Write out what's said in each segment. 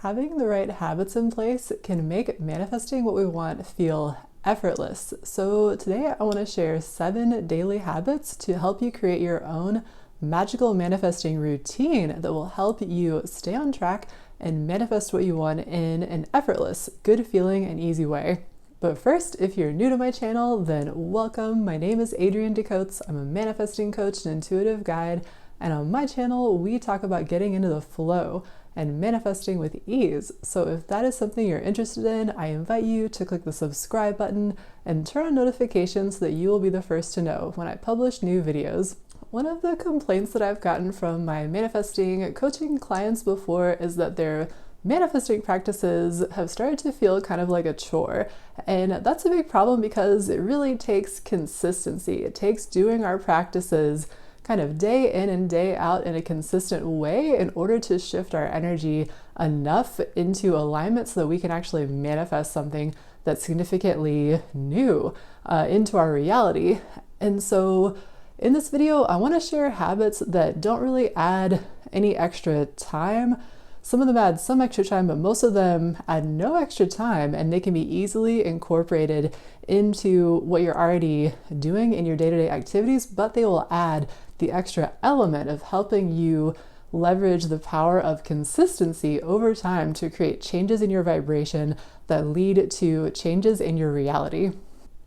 Having the right habits in place can make manifesting what we want feel effortless. So today I want to share 7 daily habits to help you create your own magical manifesting routine that will help you stay on track and manifest what you want in an effortless, good feeling and easy way. But first, if you're new to my channel, then welcome. My name is Adrianne. I'm a manifesting coach and intuitive guide. And on my channel, we talk about getting into the flow and manifesting with ease. So if that is something you're interested in, I invite you to click the subscribe button and turn on notifications so that you will be the first to know when I publish new videos. One of the complaints that I've gotten from my manifesting coaching clients before is that their manifesting practices have started to feel kind of like a chore. And that's a big problem because it really takes consistency. It takes doing our practices kind of day in and day out in a consistent way in order to shift our energy enough into alignment so that we can actually manifest something that's significantly new into our reality. And so in this video, I want to share habits that don't really add any extra time. Some of them add some extra time, but most of them add no extra time, and they can be easily incorporated into what you're already doing in your day-to-day activities, but they will add the extra element of helping you leverage the power of consistency over time to create changes in your vibration that lead to changes in your reality.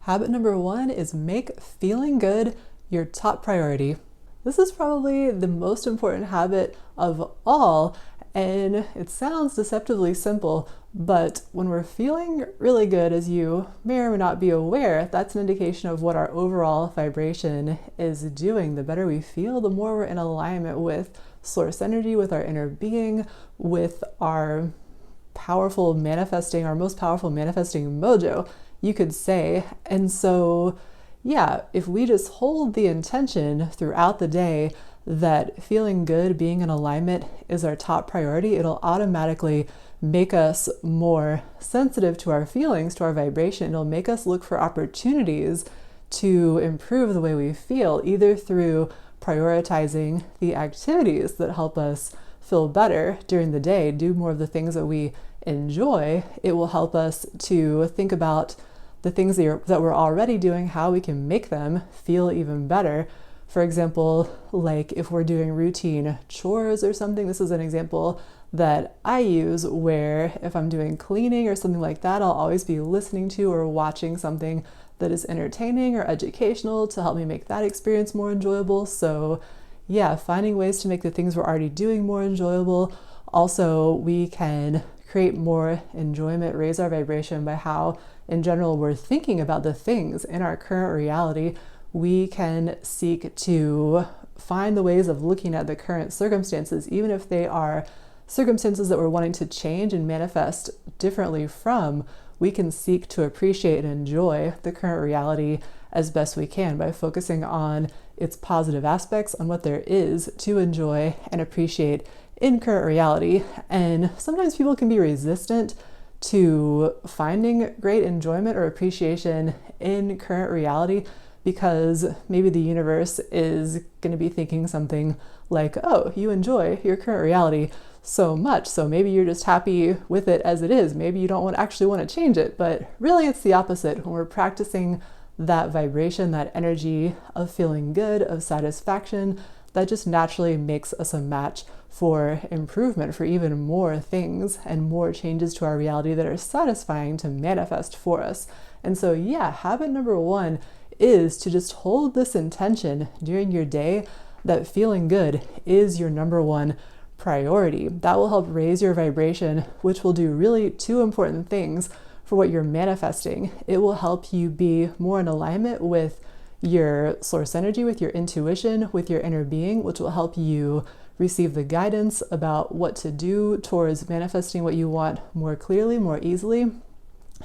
Habit number 1 is make feeling good your top priority. This is probably the most important habit of all, and it sounds deceptively simple, but when we're feeling really good, as you may or may not be aware, that's an indication of what our overall vibration is doing. The better we feel, the more we're in alignment with source energy, with our inner being, with our most powerful manifesting mojo, you could say. And so, yeah, if we just hold the intention throughout the day that feeling good, being in alignment is our top priority, it'll automatically make us more sensitive to our feelings, to our vibration. It'll make us look for opportunities to improve the way we feel, either through prioritizing the activities that help us feel better during the day, do more of the things that we enjoy. It will help us to think about the things that we're already doing, how we can make them feel even better. For example, like if we're doing routine chores or something, this is an example that I use where if I'm doing cleaning or something like that, I'll always be listening to or watching something that is entertaining or educational to help me make that experience more enjoyable. So yeah, finding ways to make the things we're already doing more enjoyable. Also, we can create more enjoyment, raise our vibration by how in general we're thinking about the things in our current reality. We can seek to find the ways of looking at the current circumstances, even if they are circumstances that we're wanting to change and manifest differently from. We can seek to appreciate and enjoy the current reality as best we can by focusing on its positive aspects, on what there is to enjoy and appreciate in current reality. And sometimes people can be resistant to finding great enjoyment or appreciation in current reality, because maybe the universe is going to be thinking something like, oh, you enjoy your current reality so much, so maybe you're just happy with it as it is. Maybe you don't actually want to change it. But really it's the opposite. When we're practicing that vibration, that energy of feeling good, of satisfaction, that just naturally makes us a match for improvement, for even more things and more changes to our reality that are satisfying to manifest for us. And so yeah, habit number 1 is to just hold this intention during your day that feeling good is your number 1 priority. That will help raise your vibration, which will do really 2 important things for what you're manifesting. It will help you be more in alignment with your source energy, with your intuition, with your inner being, which will help you receive the guidance about what to do towards manifesting what you want more clearly, more easily.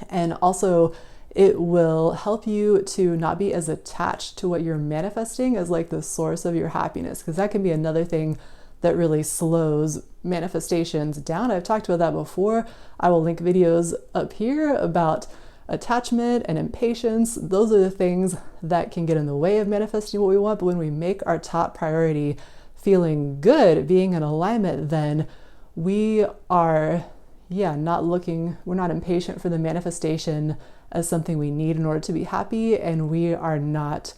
And also it will help you to not be as attached to what you're manifesting as like the source of your happiness, because that can be another thing that really slows manifestations down. I've talked about that before. I will link videos up here about attachment and impatience. Those are the things that can get in the way of manifesting what we want. But when we make our top priority feeling good, being in alignment, then we are, we're not impatient for the manifestation as something we need in order to be happy, and we are not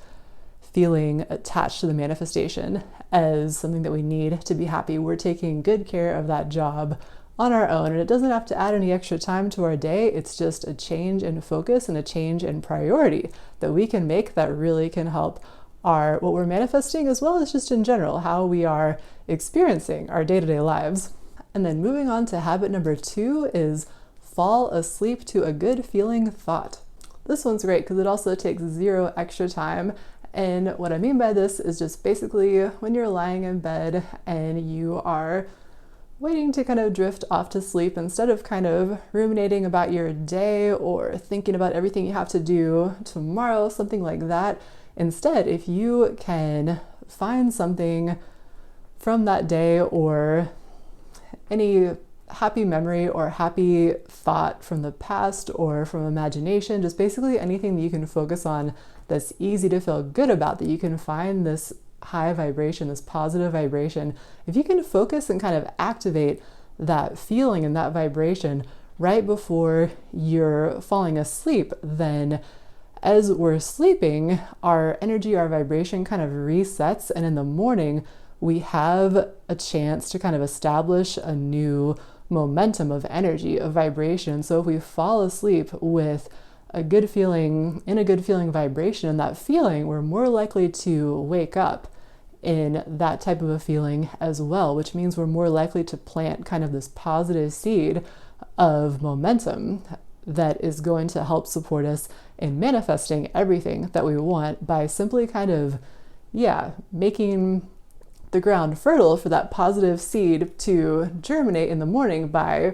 feeling attached to the manifestation as something that we need to be happy. We're taking good care of that job on our own, and it doesn't have to add any extra time to our day. It's just a change in focus and a change in priority that we can make that really can help what we're manifesting, as well as just in general how we are experiencing our day-to-day lives. And then moving on to habit number 2 is fall asleep to a good feeling thought. This one's great because it also takes 0 extra time. And what I mean by this is just basically when you're lying in bed and you are waiting to kind of drift off to sleep, instead of kind of ruminating about your day or thinking about everything you have to do tomorrow, something like that. Instead, if you can find something from that day or any happy memory or happy thought from the past or from imagination, just basically anything that you can focus on that's easy to feel good about, that you can find this high vibration, this positive vibration. If you can focus and kind of activate that feeling and that vibration right before you're falling asleep, then as we're sleeping, our energy, our vibration kind of resets, and in the morning we have a chance to kind of establish a new momentum of energy, of vibration. So if we fall asleep with a good feeling, in a good feeling vibration, and that feeling, we're more likely to wake up in that type of a feeling as well, which means we're more likely to plant kind of this positive seed of momentum that is going to help support us in manifesting everything that we want by simply kind of, making the ground fertile for that positive seed to germinate in the morning by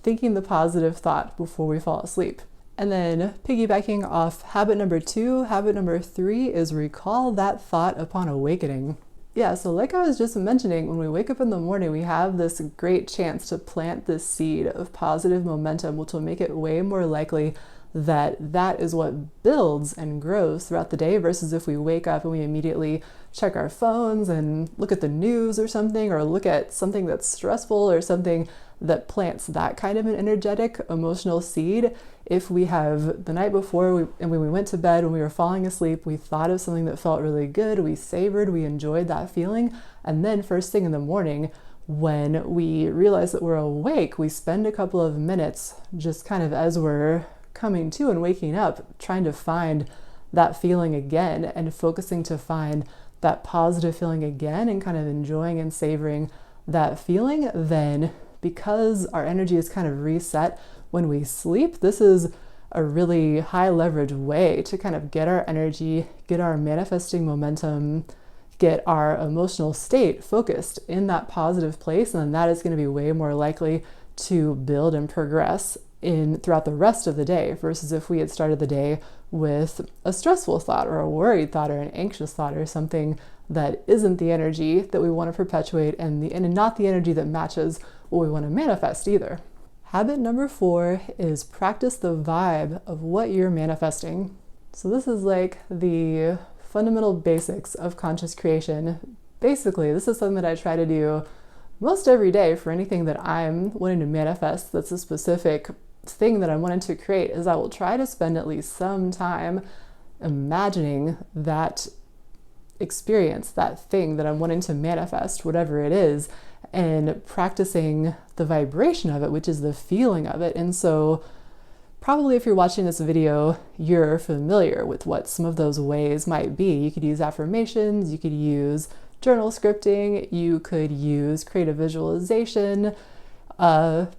thinking the positive thought before we fall asleep. And then piggybacking off habit number 2, habit number 3 is recall that thought upon awakening. So like I was just mentioning, when we wake up in the morning, we have this great chance to plant this seed of positive momentum, which will make it way more likely that that is what builds and grows throughout the day, versus if we wake up and we immediately check our phones and look at the news or something, or look at something that's stressful or something that plants that kind of an energetic emotional seed. If we have the night before and when we went to bed, when we were falling asleep, we thought of something that felt really good, we savored, we enjoyed that feeling, and then first thing in the morning, when we realize that we're awake, we spend a couple of minutes just kind of as we're coming to and waking up, trying to find that feeling again and focusing to find that positive feeling again and kind of enjoying and savoring that feeling. Then because our energy is kind of reset when we sleep, this is a really high leverage way to kind of get our energy, get our manifesting momentum, get our emotional state focused in that positive place. And then that is going to be way more likely to build and progress throughout the rest of the day, versus if we had started the day with a stressful thought or a worried thought or an anxious thought or something that isn't the energy that we want to perpetuate and not the energy that matches what we want to manifest either. Habit number 4 is practice the vibe of what you're manifesting. So this is like the fundamental basics of conscious creation. Basically, this is something that I try to do most every day for anything that I'm wanting to manifest that's a specific thing that I'm wanting to create, is I will try to spend at least some time imagining that experience, that thing that I'm wanting to manifest, whatever it is, and practicing the vibration of it, which is the feeling of it. And so probably if you're watching this video, you're familiar with what some of those ways might be. You could use affirmations, you could use journal scripting, you could use creative visualization.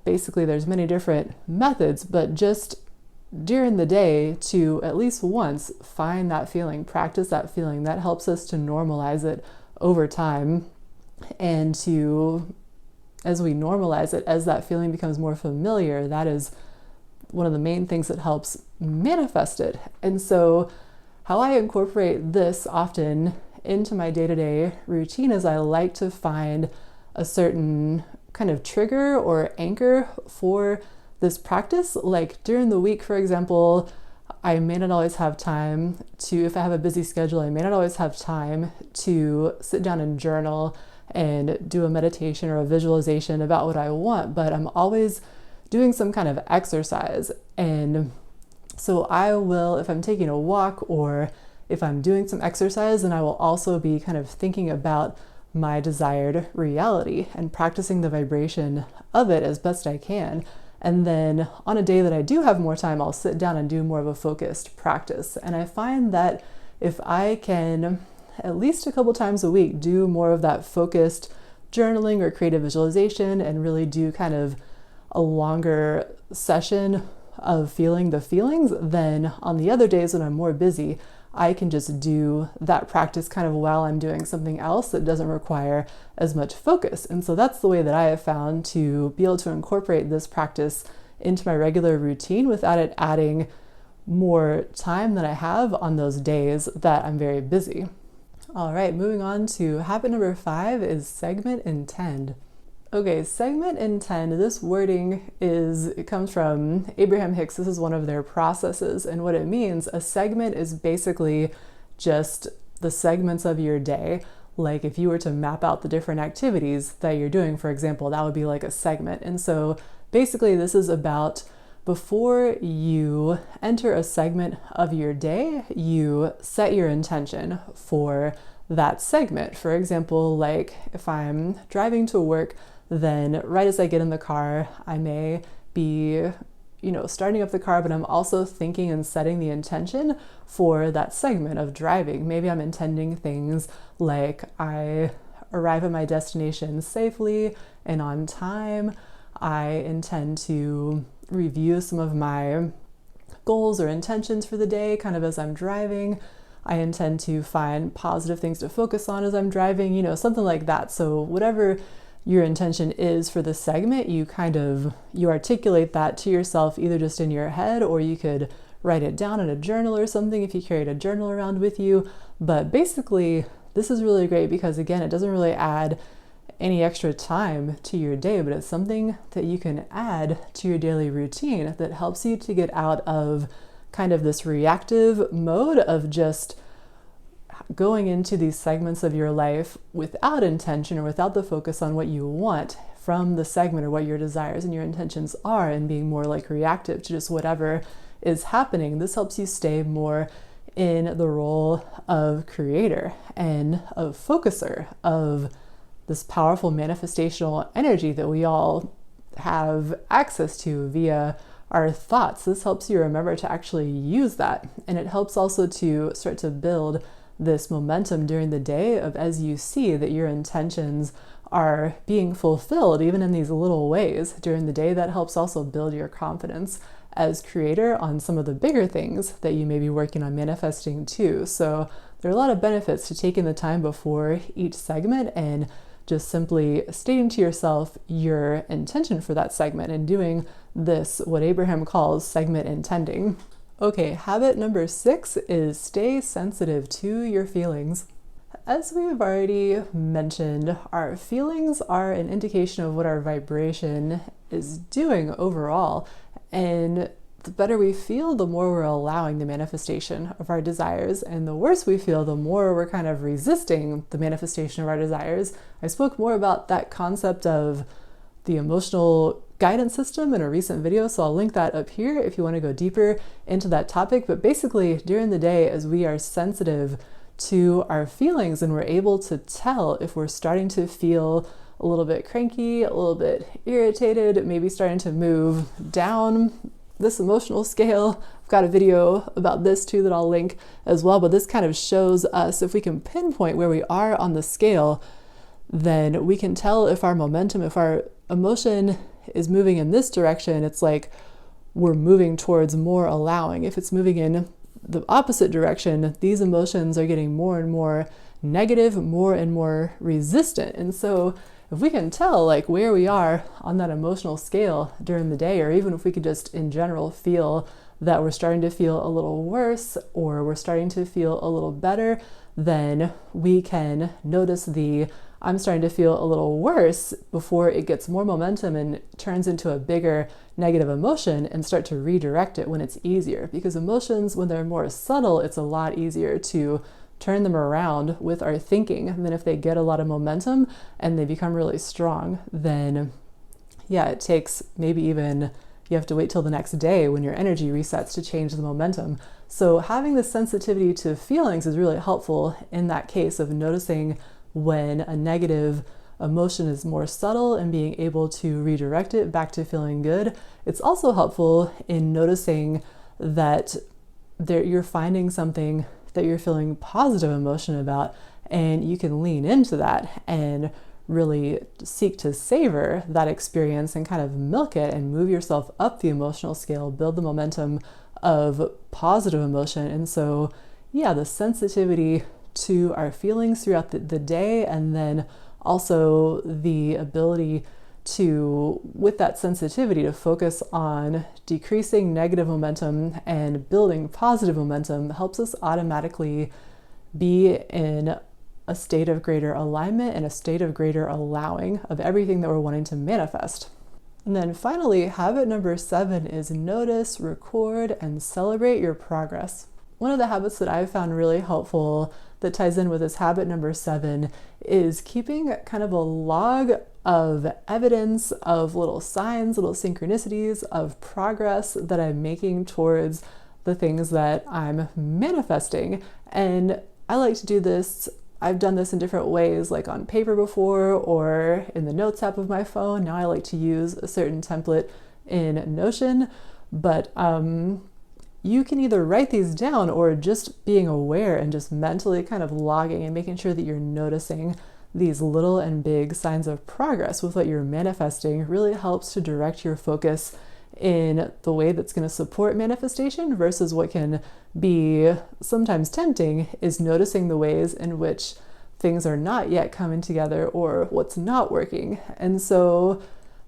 Basically, there's many different methods, but just during the day to at least once find that feeling, practice that feeling. That helps us to normalize it over time, and as we normalize it, as that feeling becomes more familiar, that is one of the main things that helps manifest it. And so how I incorporate this often into my day-to-day routine is I like to find a certain kind of trigger or anchor for this practice. Like during the week, for example, I may not always have time to, if I have a busy schedule, I may not always have time to sit down and journal and do a meditation or a visualization about what I want, but I'm always doing some kind of exercise. And so I will, if I'm taking a walk or if I'm doing some exercise, then I will also be kind of thinking about my desired reality and practicing the vibration of it as best I can. And then on a day that I do have more time, I'll sit down and do more of a focused practice. And I find that if I can at least a couple times a week do more of that focused journaling or creative visualization and really do kind of a longer session of feeling the feelings, then on the other days when I'm more busy, I can just do that practice kind of while I'm doing something else that doesn't require as much focus. And so that's the way that I have found to be able to incorporate this practice into my regular routine without it adding more time than I have on those days that I'm very busy. All right, moving on to habit number 5 is segment intend. Okay, segment intend, this wording it comes from Abraham Hicks. This is one of their processes. And what it means, a segment is basically just the segments of your day. Like if you were to map out the different activities that you're doing, for example, that would be like a segment. And so basically this is about before you enter a segment of your day, you set your intention for that segment. For example, like if I'm driving to work, then right as I get in the car, I may be, starting up the car, but I'm also thinking and setting the intention for that segment of driving. Maybe I'm intending things like I arrive at my destination safely and on time. I intend to review some of my goals or intentions for the day kind of as I'm driving. I intend to find positive things to focus on as I'm driving, something like that. So whatever your intention is for the segment, you articulate that to yourself, either just in your head, or you could write it down in a journal or something if you carried a journal around with you. But basically, this is really great because again, it doesn't really add any extra time to your day, but it's something that you can add to your daily routine that helps you to get out of kind of this reactive mode of just going into these segments of your life without intention or without the focus on what you want from the segment or what your desires and your intentions are, and being more like reactive to just whatever is happening. This helps you stay more in the role of creator and of focuser of this powerful manifestational energy that we all have access to via our thoughts. This helps you remember to actually use that. And it helps also to start to build this momentum during the day of as you see that your intentions are being fulfilled, even in these little ways during the day. That helps also build your confidence as creator on some of the bigger things that you may be working on manifesting too. So there are a lot of benefits to taking the time before each segment and just simply stating to yourself your intention for that segment and doing this, what Abraham calls segment intending. Okay, habit number 6 is stay sensitive to your feelings. As we have already mentioned, our feelings are an indication of what our vibration is doing overall. And the better we feel, the more we're allowing the manifestation of our desires. And the worse we feel, the more we're kind of resisting the manifestation of our desires. I spoke more about that concept of the emotional guidance system in a recent video, so I'll link that up here if you want to go deeper into that topic. But basically, during the day, as we are sensitive to our feelings and we're able to tell if we're starting to feel a little bit cranky, a little bit irritated, maybe starting to move down this emotional scale. I've got a video about this too that I'll link as well, but this kind of shows us if we can pinpoint where we are on the scale, then we can tell if our momentum, if our emotion is moving in this direction, it's like we're moving towards more allowing. If it's moving in the opposite direction, these emotions are getting more and more negative, more and more resistant. And so if we can tell like where we are on that emotional scale during the day, or even if we could just in general feel that we're starting to feel a little worse or we're starting to feel a little better, then we can notice I'm starting to feel a little worse before it gets more momentum and turns into a bigger negative emotion, and start to redirect it when it's easier. Because emotions, when they're more subtle, it's a lot easier to turn them around with our thinking. And then if they get a lot of momentum and they become really strong, then yeah, it takes maybe even you have to wait till the next day when your energy resets to change the momentum. So having this sensitivity to feelings is really helpful in that case of noticing when a negative emotion is more subtle and being able to redirect it back to feeling good. It's also helpful in noticing that you're finding something that you're feeling positive emotion about, and you can lean into that and really seek to savor that experience and kind of milk it and move yourself up the emotional scale, build the momentum of positive emotion. And so, yeah, the sensitivity to our feelings throughout the day, and then also the ability to, with that sensitivity, to focus on decreasing negative momentum and building positive momentum helps us automatically be in a state of greater alignment and a state of greater allowing of everything that we're wanting to manifest. And then finally, habit number 7 is notice, record, and celebrate your progress. One of the habits that I've found really helpful that ties in with this habit number 7 is keeping kind of a log of evidence of little signs, little synchronicities of progress that I'm making towards the things that I'm manifesting. And I like to do this. I've done this in different ways, like on paper before or in the notes app of my phone. Now I like to use a certain template in Notion, but you can either write these down or just being aware and just mentally kind of logging and making sure that you're noticing these little and big signs of progress with what you're manifesting really helps to direct your focus in the way that's going to support manifestation versus what can be sometimes tempting is noticing the ways in which things are not yet coming together or what's not working. And so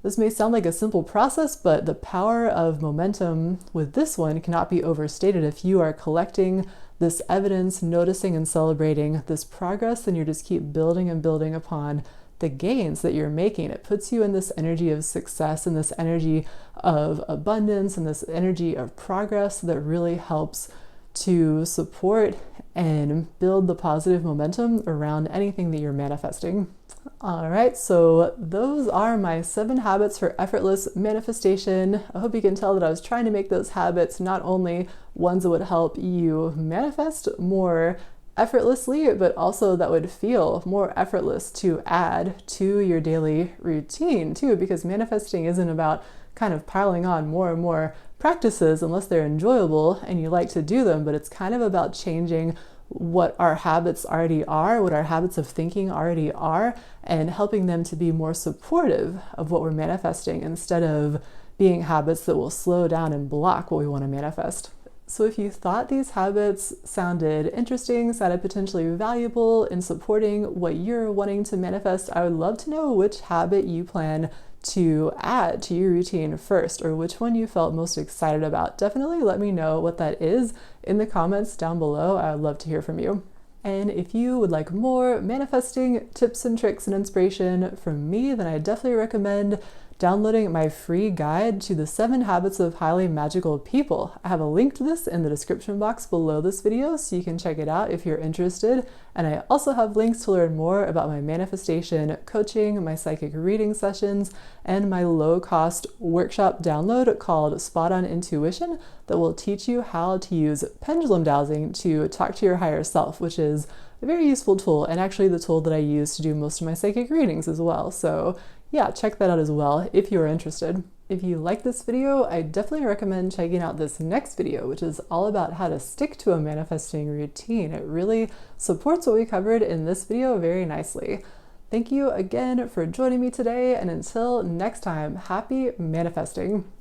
this may sound like a simple process, but the power of momentum with this one cannot be overstated. If you are collecting this evidence, noticing and celebrating this progress, then you just keep building and building upon the gains that you're making. It puts you in this energy of success and this energy of abundance and this energy of progress that really helps to support and build the positive momentum around anything that you're manifesting. All right, so those are my 7 habits for effortless manifestation. I hope you can tell that I was trying to make those habits not only ones that would help you manifest more effortlessly, but also that would feel more effortless to add to your daily routine too, because manifesting isn't about kind of piling on more and more practices unless they're enjoyable and you like to do them, but it's kind of about changing what our habits already are, what our habits of thinking already are, and helping them to be more supportive of what we're manifesting instead of being habits that will slow down and block what we want to manifest. So if you thought these habits sounded interesting, sounded potentially valuable in supporting what you're wanting to manifest, I would love to know which habit you plan to add to your routine first, or which one you felt most excited about. Definitely let me know what that is in the comments down below. I would love to hear from you. And if you would like more manifesting tips and tricks and inspiration from me, then I definitely recommend downloading my free guide to the 7 habits of highly magical people. I have a link to this in the description box below this video, so you can check it out if you're interested. And I also have links to learn more about my manifestation coaching, my psychic reading sessions, and my low-cost workshop download called Spot On Intuition that will teach you how to use pendulum dowsing to talk to your higher self, which is a very useful tool, and actually the tool that I use to do most of my psychic readings as well. So yeah, check that out as well if you're interested. If you like this video, I definitely recommend checking out this next video, which is all about how to stick to a manifesting routine. It really supports what we covered in this video very nicely. Thank you again for joining me today, and until next time, happy manifesting.